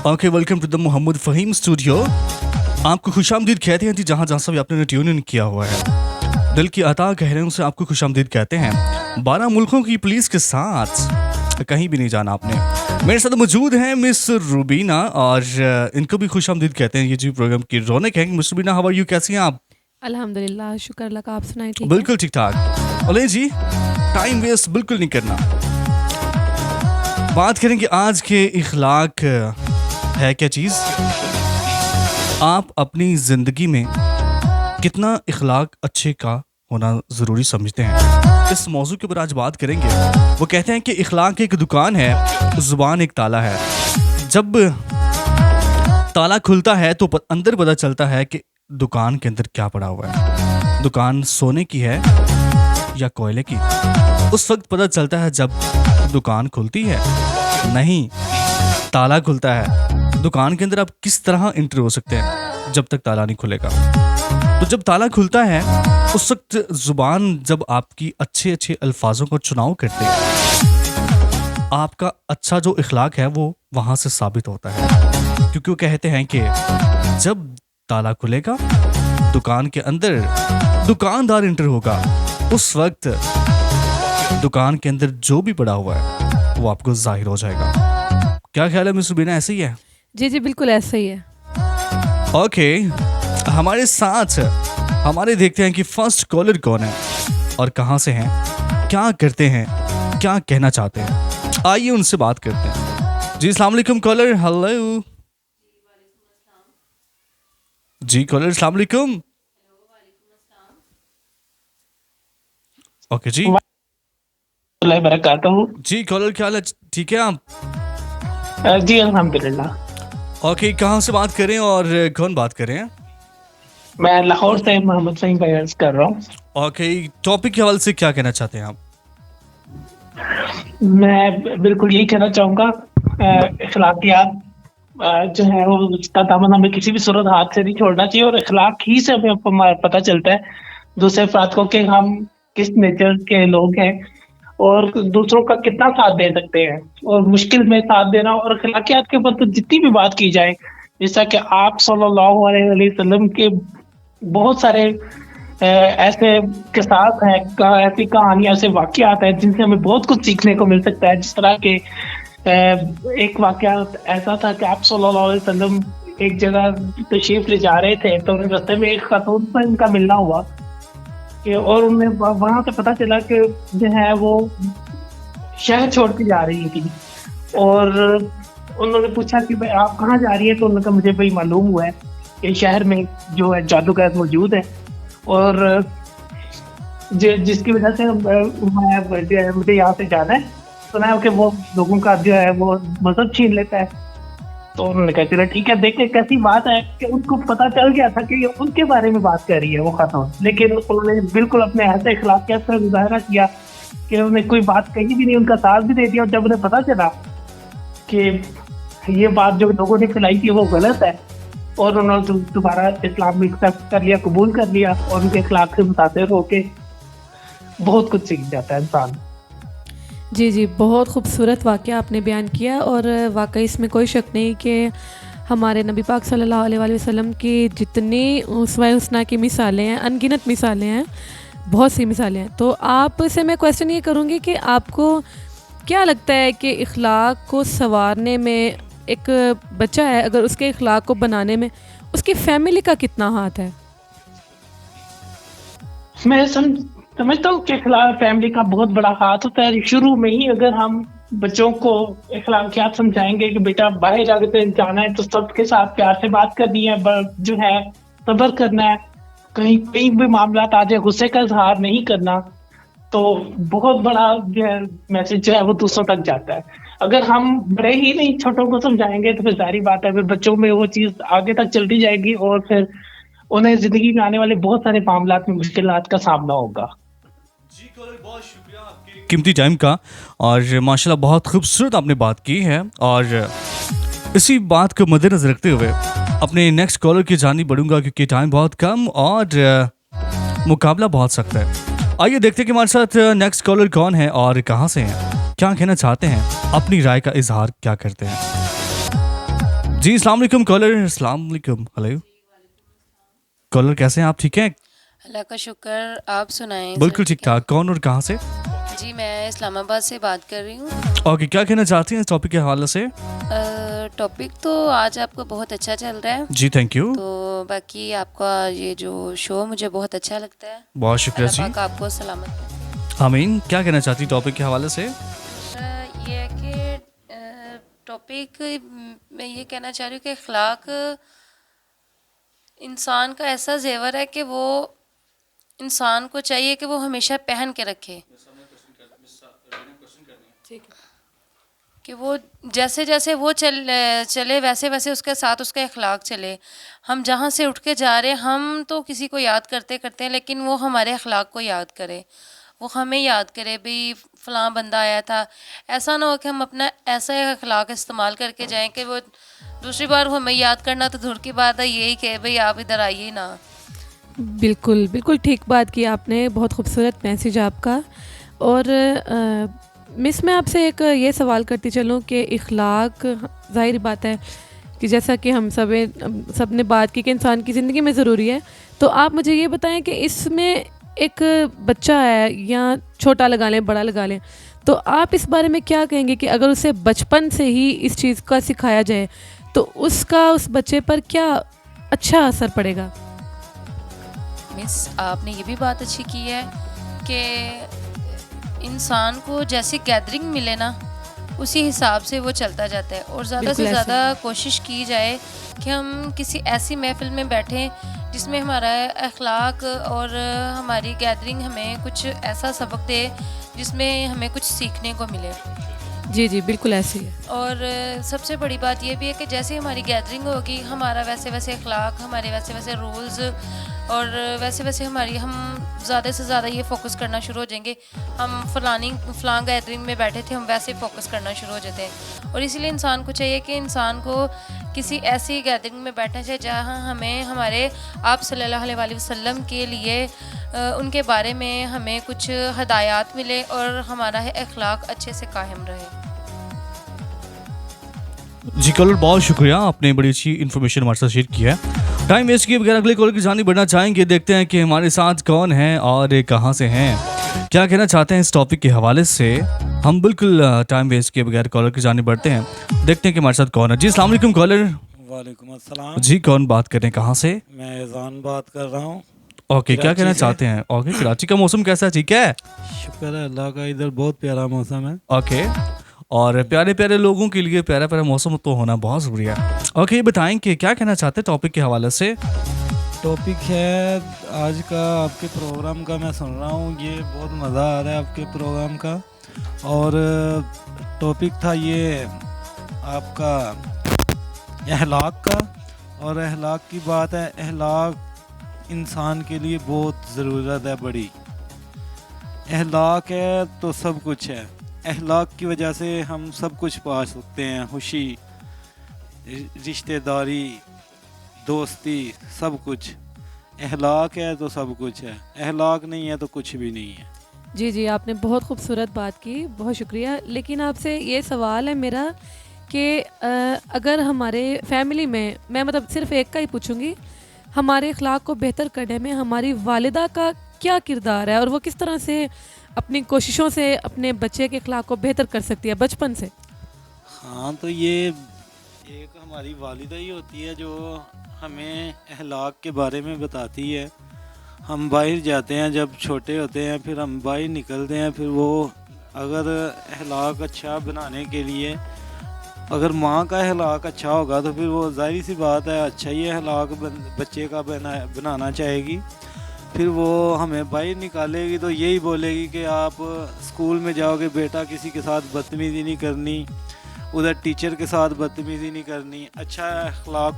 Okay, welcome to the Mohammad Faheem studio. आपको खुशामदीद कहते हैं जी, जहाँ जहाँ से भी आपने ट्यून इन किया हुआ है। दिल की अता कह रहे हैं उसे आपको खुशामदीद कहते हैं। 12 मुल्कों की पुलिस के साथ कहीं भी नहीं जाना आपने। मेरे साथ मौजूद हैं मिस रूबीना और इनको भी खुशामदीद कहते हैं। ये जी प्रोग्राम की रौनक है। Miss Rubina, how are you, कैसी हैं आप? अल्हम्दुलिल्लाह, शुक्र अल्लाह का। आप सुनाएं, ठीक है? बिल्कुल ठीक ठाक। अले जी, टाइम वेस्ट बिल्कुल नहीं करना। बात करेंगे आज के इखलाक है क्या चीज़। आप अपनी ज़िंदगी में कितना इखलाक अच्छे का होना ज़रूरी समझते हैं, इस मौजू के ऊपर आज बात करेंगे। वो कहते हैं कि इखलाक एक दुकान है, ज़ुबान एक ताला है। जब ताला खुलता है तो अंदर पता चलता है कि दुकान के अंदर क्या पड़ा हुआ है। दुकान सोने की है या कोयले की, उस वक्त पता चलता है जब दुकान खुलती है। नहीं, ताला खुलता है। दुकान के अंदर आप किस तरह एंटर हो सकते हैं जब तक ताला नहीं खुलेगा। तो जब ताला खुलता है उस वक्त जुबान जब आपकी अच्छे अच्छे अल्फाजों को चुनाव करते हैं, आपका अच्छा जो इखलाक है वो वहाँ से साबित होता है। क्योंकि वो कहते हैं कि जब ताला खुलेगा दुकान के अंदर दुकानदार एंटर होगा, उस वक्त दुकान के अंदर जो भी पड़ा हुआ है वो आपको जाहिर हो जाएगा। क्या ख्याल है मिस रूबीना, ऐसे ही है? जी जी, बिल्कुल ऐसा ही है। ओके, हमारे साथ हमारे देखते हैं कि फर्स्ट कॉलर कौन है और कहाँ से हैं, क्या करते हैं, क्या कहना चाहते हैं। आइए उनसे बात करते हैं। जी अस्सलाम वालेकुम कॉलर। हेलो जी कॉलर, अस्सलाम वालेकुम। ओके जी बरकातहू। जी कॉलर, क्या हाल है? ठीक है आप? जी अल्हम्दुलिल्लाह। ओके, कहाँ से बात करें और कौन बात करें? मैं लाहौर से मोहम्मद फ़हीम भाई अर्ज कर रहा हूँ। ओके, टॉपिक के हवाले से क्या कहना चाहते हैं आप? मैं बिल्कुल यही कहना चाहूँगा, इखलाकियात जो है वो उसका दामन हमें किसी भी सूरत हाथ से नहीं छोड़ना चाहिए, और इखलाक ही से हमें पता चलता है दूसरे अफराद को कि हम किस नेचर के लोग हैं और दूसरों का कितना साथ दे सकते हैं, और मुश्किल में साथ देना। और अखलाकियात के ऊपर तो जितनी भी बात की जाए, जैसा कि आप सल्लल्लाहु अलैहि वसल्लम के बहुत सारे ऐसे किस्सास हैं, ऐसी कहानियां, ऐसे वाक़यात हैं जिनसे हमें बहुत कुछ सीखने को मिल सकता है। जिस तरह के एक वाक़या ऐसा था कि आप सल्लल्लाहु अलैहि वसल्लम एक जगह तशरीफ ले जा रहे थे, तो रास्ते में एक खातून से इनका मिलना हुआ और उन्हें वहां से पता चला कि जो है वो शहर छोड़ के जा रही थी। और उन्होंने पूछा कि भाई आप कहाँ जा रही है, तो उन्होंने कहा मुझे भाई मालूम हुआ है कि शहर में जो है जादूगर मौजूद है, और जिसकी वजह से मुझे यहाँ से जाना है। सुना है कि वो लोगों का जो है वो मजहब छीन लेता है। तो उन्होंने कहा चलो ठीक है, देखते कैसी बात है कि उनको पता चल गया था कि ये उनके बारे में बात कर रही है वो खातून, लेकिन उन्होंने बिल्कुल अपने ऐसे इखलाकियत का मुजाहरा किया कि उन्होंने कोई बात कही भी नहीं, उनका साथ भी दे दिया। और जब उन्हें पता चला कि ये बात जो लोगों ने फैलाई थी वो गलत है, और उन्होंने दोबारा इस्लाम में एक्सेप्ट कर लिया, कबूल कर लिया, और उनके इखलाक से मुतासिर होके बहुत कुछ सीख जाता है इंसान। जी जी, बहुत खूबसूरत वाक़या आपने बयान किया, और वाकई इसमें कोई शक नहीं कि हमारे नबी पाक सल्लल्लाहु अलैहि वसल्लम की जितनी उस्वा-ए हुस्ना की मिसालें हैं, अनगिनत मिसालें हैं, बहुत सी मिसालें हैं। तो आपसे मैं क्वेश्चन ये करूँगी कि आपको क्या लगता है कि इखलाक को संवारने में, एक बच्चा है अगर उसके इखलाक को बनाने में उसकी फैमिली का कितना हाथ है? मैं समझता हूँ कि फैमिली का बहुत बड़ा हाथ होता है। शुरू में ही अगर हम बच्चों को इखलाकियात समझाएंगे कि बेटा बाहर जाकर जाना है तो सबके साथ प्यार से बात करनी है, जो है सब्र करना है, कहीं भी मामला आ जाए गुस्से का इजहार नहीं करना, तो बहुत बड़ा जो है मैसेज जो है वो दूसरों तक जाता है। अगर हम बड़े ही नहीं छोटों को समझाएंगे तो फिर सारी बात है, फिर बच्चों में वो चीज़ आगे तक चलती जाएगी और फिर उन्हें जिंदगी में आने वाले बहुत सारे मामलात में मुश्किलात का सामना होगा। जी कॉलर, बहुत शुक्रिया आपके कीमती टाइम का, और माशाल्लाह बहुत खूबसूरत आपने बात की है। और इसी बात को मद्देनजर रखते हुए अपने नेक्स्ट कॉलर की जानी बढ़ूंगा, क्योंकि टाइम बहुत कम और मुकाबला बहुत सख्त है। आइए देखते हैं कि हमारे साथ नेक्स्ट कॉलर कौन है और कहाँ से हैं, क्या कहना चाहते हैं, अपनी राय का इजहार क्या करते हैं। जी अस्सलाम वालेकुम कॉलर, अस्सलाम वालेकुम। हेलो कॉलर, कैसे हैं आप? ठीक हैं? अल्लाह का शुक्र। आप सुनाएं बिल्कुल सर, ठीक ठाक। कौन और कहाँ से? जी मैं इस्लामाबाद से बात कर रही हूँ। ओके, क्या कहना चाहती हैं इस टॉपिक के हवाले से? टॉपिक तो आज आपका बहुत अच्छा चल रहा है, जी थैंक यू, तो बाकी आपका ये जो शो मुझे बहुत अच्छा लगता है। बहुत शुक्रिया अल्लाह जी। पाक आपको सलामत रखे। आमीन। क्या कहना चाहती टॉपिक के हवाले से? दूसरा ये है कि टॉपिक मैं ये कहना चाह रही हूँ कि अखलाक इंसान का ऐसा जेवर है कि वो इंसान को चाहिए कि वो हमेशा पहन के रखे, कि वो जैसे जैसे वो चले वैसे वैसे उसके साथ उसका अखलाक चले। हम जहाँ से उठ के जा रहे हैं, हम तो किसी को याद करते करते हैं, लेकिन वो हमारे अखलाक को याद करे, वो हमें याद करे भाई फ़लाँ बंदा आया था। ऐसा ना हो कि हम अपना ऐसा अखलाक इस्तेमाल करके जाएं कि वो दूसरी बार वो हमें याद करना तो दूर की बात है, यही कि भाई आप इधर आइए ना। बिल्कुल बिल्कुल ठीक बात की आपने, बहुत खूबसूरत मैसेज आपका। और मिस मैं आपसे एक ये सवाल करती चलूँ कि इखलाक, ज़ाहिर बात है कि जैसा कि हम सब ने बात की कि इंसान की ज़िंदगी में ज़रूरी है, तो आप मुझे ये बताएं कि इसमें एक बच्चा है या छोटा लगा लें बड़ा लगा लें, तो आप इस बारे में क्या कहेंगे कि अगर उसे बचपन से ही इस चीज़ का सिखाया जाए तो उसका उस बच्चे पर क्या अच्छा असर पड़ेगा? मिस आपने ये भी बात अच्छी की है कि इंसान को जैसे गैदरिंग मिले ना, उसी हिसाब से वो चलता जाता है। और ज़्यादा से बिल्कुल ऐसे। ज़्यादा कोशिश की जाए कि हम किसी ऐसी महफिल में बैठें जिसमें हमारा अखलाक और हमारी गैदरिंग हमें कुछ ऐसा सबक दे जिसमें हमें कुछ सीखने को मिले। जी जी बिल्कुल ऐसे ही है। और सबसे बड़ी बात यह भी है कि जैसे हमारी गैदरिंग होगी, हमारा वैसे वैसे अखलाक, हमारे वैसे वैसे रूल्स और वैसे वैसे हमारी, हम ज़्यादा से ज़्यादा ये फोकस करना शुरू हो जाएंगे। हम फ़लाँ गैदरिंग में बैठे थे, हम वैसे फोकस करना शुरू हो जाते हैं। और इसीलिए इंसान को चाहिए कि इंसान को किसी ऐसी गैदरिंग में बैठना चाहिए जहाँ हमें हमारे आप सल्लल्लाहु अलैहि वसल्लम के लिए उनके बारे में हमें कुछ हदायत मिले और हमारा अखलाक अच्छे से कायम रहे। जी कॉलर, बहुत शुक्रिया, आपने बड़ी अच्छी इन्फॉर्मेशन हमारे साथ शेयर किया है। टाइम वेस्ट किए बगैर अगले कॉलर की जानी बढ़ना चाहेंगे। देखते हैं कि हमारे साथ कौन है और कहाँ से हैं, क्या कहना चाहते हैं इस टॉपिक के हवाले से। हम बिल्कुल टाइम वेस्ट किए बगैर कॉलर की जानी बढ़ते हैं, देखते हैं कि हमारे साथ कौन है। जी अस्सलाम वालेकुम कॉलर। वालेकुम अस्सलाम। जी कौन बात कर रहे हैं, कहाँ से? मैं एजान बात कर रहा हूँ। ओके, क्या कराची कहना से। चाहते हैं? ओके, कराची का मौसम कैसा है? ठीक है, शुक्र है अल्लाह का, इधर बहुत प्यारा मौसम है। ओके। और प्यारे प्यारे लोगों के लिए प्यारा प्यारा मौसम तो होना बहुत ज़रूरी है। ओके, ये बताएं कि क्या कहना चाहते हैं टॉपिक के हवाले से। टॉपिक है आज का आपके प्रोग्राम का, मैं सुन रहा हूँ, ये बहुत मज़ा आ रहा है आपके प्रोग्राम का। और टॉपिक था ये आपका अहलाक का, और अहलाक की बात है। अहलाक इंसान के लिए बहुत ज़रूरत है बड़ी। अहलाक है तो सब कुछ है। अहलाक की वजह से हम सब कुछ पा सकते हैं, खुशी, रिश्तेदारी, दोस्ती, सब कुछ। अहलाक है तो सब कुछ है, अहलाक नहीं है तो कुछ भी नहीं है। जी जी आपने बहुत खूबसूरत बात की, बहुत शुक्रिया। लेकिन आपसे ये सवाल है मेरा कि अगर हमारे फैमिली में, मैं मतलब सिर्फ एक का ही पूछूंगी, हमारे अखलाक को बेहतर करने में हमारी वालिदा का क्या किरदार है और वो किस तरह से अपनी कोशिशों से अपने बच्चे के अखलाक को बेहतर कर सकती है बचपन से? हाँ, तो ये एक हमारी वालिदा ही होती है जो हमें अहलाक के बारे में बताती है। हम बाहर जाते हैं जब छोटे होते हैं, फिर हम बाहर निकलते हैं, फिर वो अगर अहलाक अच्छा बनाने के लिए, अगर माँ का अहलाक अच्छा होगा तो फिर वो जाहिर सी बात है अच्छा ही अहलाक बच्चे का बनाना चाहेगी। फिर वो हमें बाहर निकालेगी तो यही बोलेगी कि आप स्कूल में जाओगे बेटा, किसी के साथ बदतमीज़ी नहीं करनी, उधर टीचर के साथ बदतमीज़ी नहीं करनी, अच्छा अखलाक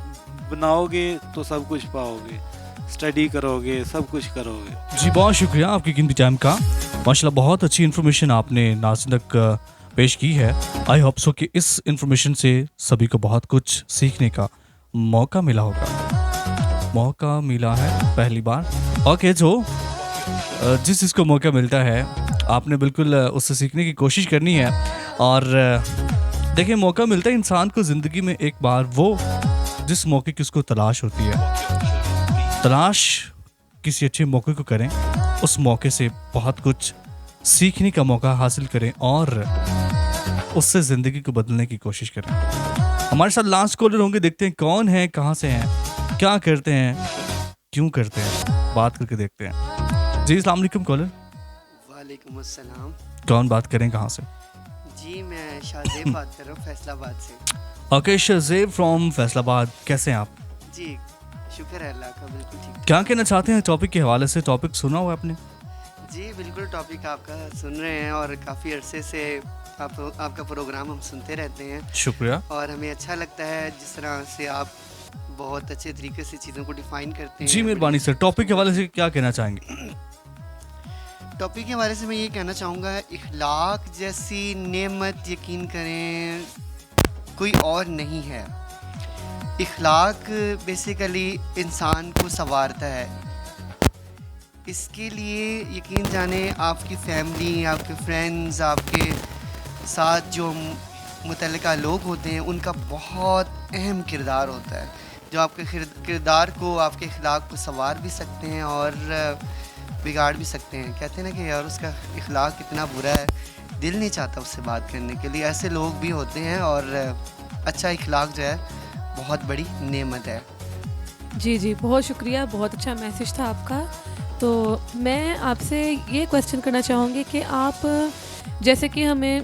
बनाओगे तो सब कुछ पाओगे, स्टडी करोगे, सब कुछ करोगे। जी बहुत शुक्रिया आपकी कीमती टाइम का। माशाल्लाह बहुत अच्छी इन्फॉर्मेशन आपने नाज़रीन तक पेश की है। आई होप सो कि इस इन्फॉर्मेशन से सभी को बहुत कुछ सीखने का मौका मिला होगा। मौका मिला है पहली बार। ओके, जो जिस चीज़ को मौका मिलता है आपने बिल्कुल उससे सीखने की कोशिश करनी है। और देखिए, मौका मिलता है इंसान को ज़िंदगी में एक बार, वो जिस मौके की उसको तलाश होती है। तलाश किसी अच्छे मौके को करें, उस मौके से बहुत कुछ सीखने का मौका हासिल करें और उससे ज़िंदगी को बदलने की कोशिश करें। हमारे साथ लास्ट कॉलर होंगे, देखते हैं कौन है, कहाँ से हैं, क्या करते हैं, क्यों करते हैं, बात करके देखते हैं। जी अस्सलाम वालेकुम कॉलर। वालेकुम अस्सलाम। कौन बात करें, कहाँ से? जी मैं शाहजेब बात कर रहा हूँ फैसलाबाद से। ओके शाहजेब फ्रॉम फैसलाबाद, कैसे हैं आप? जी शुक्र है अल्लाह का, बिल्कुल ठीक। क्या कहना चाहते हैं टॉपिक के हवाले से? टॉपिक सुना हुआ है आपने? जी बिल्कुल, टॉपिक आपका सुन रहे हैं और काफ़ी अरसे से आपका प्रोग्राम हम सुनते रहते हैं शुक्रिया। और हमें अच्छा लगता है जिस तरह से आप बहुत अच्छे तरीके से चीज़ों को डिफ़ाइन करते हैं। जी मेहरबानी सर। टॉपिक के हवाले से क्या कहना चाहेंगे? टॉपिक के हवाले से मैं ये कहना चाहूँगा, इखलाक जैसी नेमत यकीन करें कोई और नहीं है। इखलाक बेसिकली इंसान को संवारता है। इसके लिए यकीन जाने आपकी फैमिली, आपके फ्रेंड्स, आपके साथ जो मुतल्लिका लोग होते हैं उनका बहुत अहम किरदार होता है, जो आपके किरदार को, आपके इखलाक को संवार भी सकते हैं और बिगाड़ भी सकते हैं। कहते हैं ना कि यार उसका इखलाक इतना बुरा है, दिल नहीं चाहता उससे बात करने के लिए। ऐसे लोग भी होते हैं और अच्छा इखलाक जो है बहुत बड़ी नेमत है। जी जी, बहुत शुक्रिया, बहुत अच्छा मैसेज था आपका। तो मैं आपसे ये क्वेश्चन करना चाहूँगी कि आप, जैसे कि हमें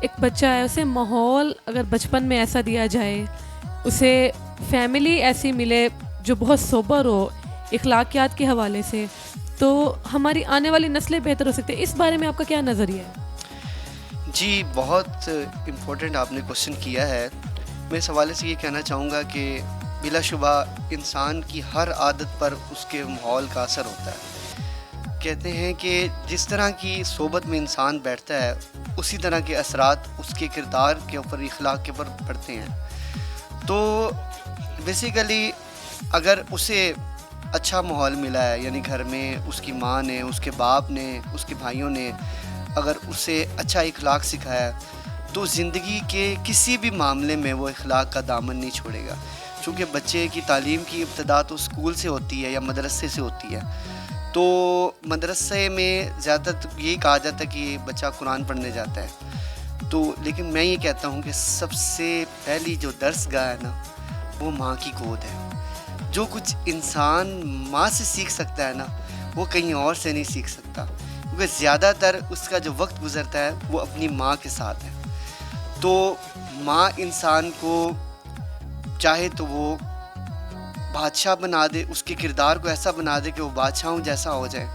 एक बच्चा है, उसे माहौल अगर बचपन में ऐसा दिया जाए, उसे फैमिली ऐसी मिले जो बहुत सोबर हो इखलाकियात के हवाले से, तो हमारी आने वाली नस्लें बेहतर हो सकती है। इस बारे में आपका क्या नज़रिया है? जी बहुत इम्पोर्टेंट आपने क्वेश्चन किया है। मैं इस हवाले से ये कहना चाहूँगा कि बिलाशुबा इंसान की हर आदत पर उसके माहौल का असर होता है। कहते हैं कि जिस तरह की सोबत में इंसान बैठता है उसी तरह के असरात उसके किरदार के ऊपर, इखलाक के ऊपर पड़ते हैं। तो बेसिकली अगर उसे अच्छा माहौल मिला है, यानी घर में उसकी माँ ने, उसके बाप ने, उसके भाइयों ने अगर उसे अच्छा इखलाक सिखाया तो ज़िंदगी के किसी भी मामले में वो इखलाक का दामन नहीं छोड़ेगा। चूँकि बच्चे की तालीम की इब्तदा तो स्कूल से होती है या मदरसे से होती है, तो मदरसे में ज़्यादातर यही कहा जाता है कि बच्चा कुरान पढ़ने जाता है। तो लेकिन मैं ये कहता हूँ कि सबसे पहली जो दर्सगाह है ना, वो माँ की गोद है। जो कुछ इंसान माँ से सीख सकता है ना, वो कहीं और से नहीं सीख सकता, क्योंकि ज़्यादातर उसका जो वक्त गुज़रता है वो अपनी माँ के साथ है। तो माँ इंसान को चाहे तो वो बादशाह बना दे, उसके किरदार को ऐसा बना दे कि वो बादशाहों जैसा हो जाए।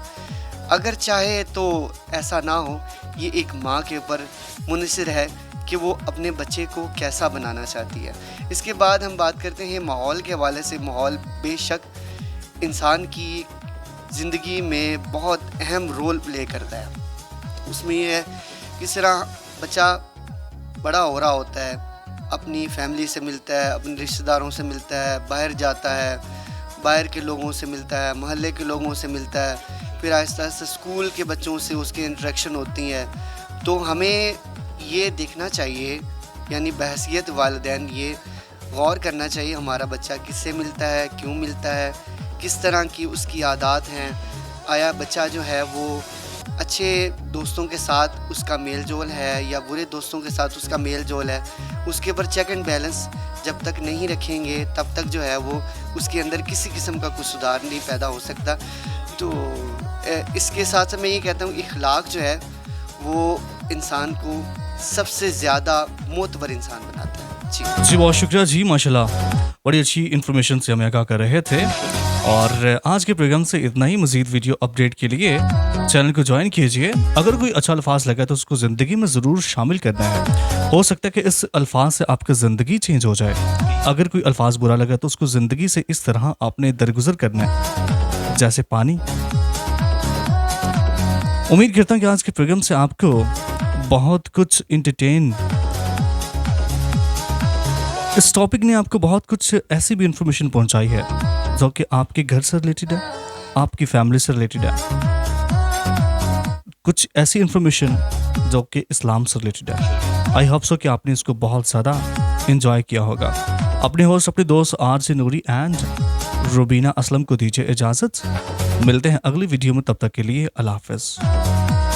अगर चाहे तो ऐसा ना हो। ये एक माँ के ऊपर मुनहसर है कि वो अपने बच्चे को कैसा बनाना चाहती है। इसके बाद हम बात करते हैं माहौल के हवाले से। माहौल बेशक इंसान की ज़िंदगी में बहुत अहम रोल प्ले करता है। उसमें ये है किस तरह बच्चा बड़ा हो रहा होता है, अपनी फैमिली से मिलता है, अपने रिश्तेदारों से मिलता है, बाहर जाता है, बाहर के लोगों से मिलता है, मोहल्ले के लोगों से मिलता है, फिर आहिस्ता आहिस्ता स्कूल के बच्चों से उसकी इंटरेक्शन होती है। तो हमें ये देखना चाहिए, यानी बहसियत वालिदैन ये गौर करना चाहिए हमारा बच्चा किससे मिलता है, क्यों मिलता है, किस तरह की उसकी आदत हैं। आया बच्चा जो है वो अच्छे दोस्तों के साथ उसका मेल जोल है या बुरे दोस्तों के साथ उसका मेल जोल है। उसके ऊपर चेक एंड बैलेंस जब तक नहीं रखेंगे तब तक जो है वो उसके अंदर किसी किस्म का कुछ सुधार नहीं पैदा हो सकता। तो इसके साथ साथ मैं ये कहता हूँ इखलाक जो है वो इंसान को सबसे ज़्यादा मोतबर इंसान बनाता है। जी बहुत शुक्रिया जी, माशाल्लाह बड़ी अच्छी इन्फॉर्मेशन से हमें आगाह कर रहे थे। और आज के प्रोग्राम से इतना ही। मज़ीद वीडियो अपडेट के लिए चैनल को ज्वाइन कीजिए। अगर कोई अच्छा अल्फाज लगा तो उसको ज़िंदगी में ज़रूर शामिल करना है। हो सकता है कि इस अल्फाज से आपकी ज़िंदगी चेंज हो जाए। अगर कोई अल्फाज बुरा लगा तो उसको ज़िंदगी से इस तरह आपने दरगुजर करना है जैसे पानी। उम्मीद करता हूँ कि आज के प्रोग्राम से आपको बहुत कुछ इंटरटेन, इस टॉपिक ने आपको बहुत कुछ ऐसी भी इंफॉर्मेशन पहुंचाई है जो कि आपके घर से रिलेटेड है, आपकी फैमिली से रिलेटेड है, कुछ ऐसी इंफॉर्मेशन जो कि इस्लाम से रिलेटेड है। आई होप सो कि आपने इसको बहुत ज़्यादा इंजॉय किया होगा। अपने होस्ट अपने दोस्त RJ Noori and Rubina Aslam को दीजिए इजाज़त। मिलते हैं अगली वीडियो में, तब तक के लिए अल्लाह हाफ़िज़।